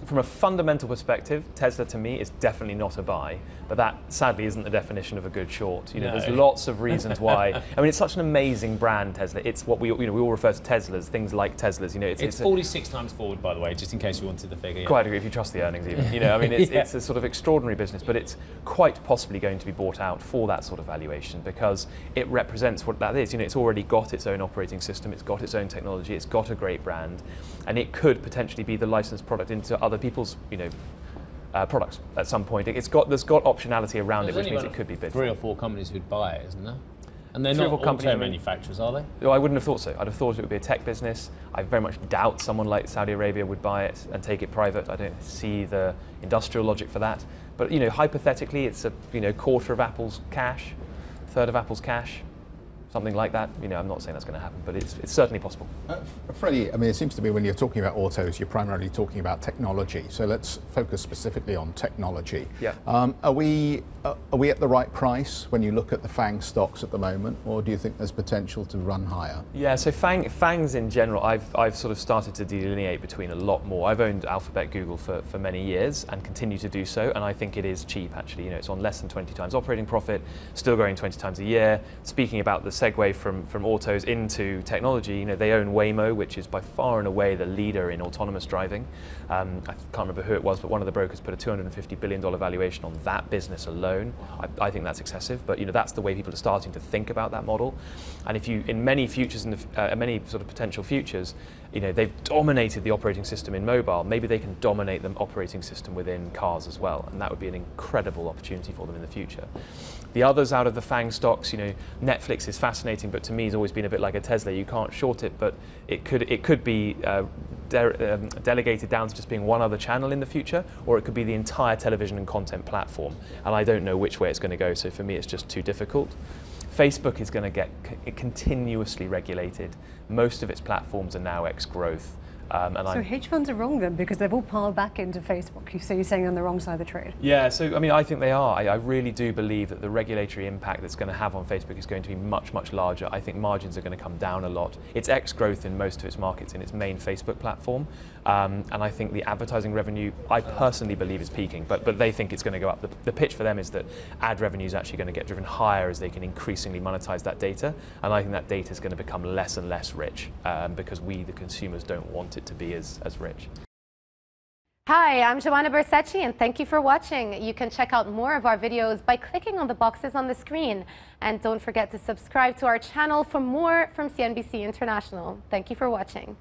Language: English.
From a fundamental perspective, Tesla to me is definitely not a buy, but that sadly isn't the definition of a good short. You know, No. there's lots of reasons why. I mean, it's such an amazing brand, Tesla. It's what we all refer to Teslas, things like Teslas. You know, it's 46 times forward, by the way, just in case you wanted the figure. Yeah. Quite agree, if you trust the earnings even. You know, I mean, it's, Yeah. it's a sort of extraordinary business, but it's quite possibly going to be bought out for that sort of valuation because it represents what that is. You know, it's already got its own operating system, it's got its own technology, it's got a great brand, and it could potentially be the licensed product into other people's, products at some point. There's got optionality around it, which means it could be bid. 3 or 4 companies who'd buy it, isn't there? And they're 3 or not 4 companies, auto manufacturers, are they? No, I wouldn't have thought so. I'd have thought it would be a tech business. I very much doubt someone like Saudi Arabia would buy it and take it private. I don't see the industrial logic for that. But hypothetically, it's a quarter of Apple's cash, third of Apple's cash, something like that. I'm not saying that's going to happen, but it's certainly possible. Freddie, I mean, it seems to me when you're talking about autos, you're primarily talking about technology. So let's focus specifically on technology. Yeah. Are we at the right price when you look at the FANG stocks at the moment, or do you think there's potential to run higher? Yeah, so FANGs in general, I've sort of started to delineate between a lot more. I've owned Alphabet, Google for many years and continue to do so, and I think it is cheap actually. It's on less than 20 times operating profit, still growing 20 times a year. Speaking about the segue from autos into technology, they own Waymo, which is by far and away the leader in autonomous driving. I can't remember who it was, but one of the brokers put a $250 billion valuation on that business alone. I think that's excessive, but that's the way people are starting to think about that model. And if you, in many futures, many sort of potential futures, they've dominated the operating system in mobile. Maybe they can dominate the operating system within cars as well, and that would be an incredible opportunity for them in the future. The others out of the FANG stocks, Netflix is fascinating, but to me, it's always been a bit like a Tesla. You can't short it, but it could be delegated down to just being one other channel in the future, or it could be the entire television and content platform. And I don't know which way it's going to go, so for me, it's just too difficult. Facebook is going to get continuously regulated. Most of its platforms are now ex-growth. So hedge funds are wrong then, because they've all piled back into Facebook. So you're saying they're on the wrong side of the trade? Yeah, so I mean, I think they are. I really do believe that the regulatory impact that's going to have on Facebook is going to be much, much larger. I think margins are going to come down a lot. It's ex-growth in most of its markets in its main Facebook platform. And I think the advertising revenue, I personally believe, is peaking, but they think it's going to go up. The pitch for them is that ad revenue is actually going to get driven higher as they can increasingly monetize that data. And I think that data is going to become less and less rich because we, the consumers, don't want it to be as rich. Hi, I'm Joanna Bersecci, and thank you for watching. You can check out more of our videos by clicking on the boxes on the screen. And don't forget to subscribe to our channel for more from CNBC International. Thank you for watching.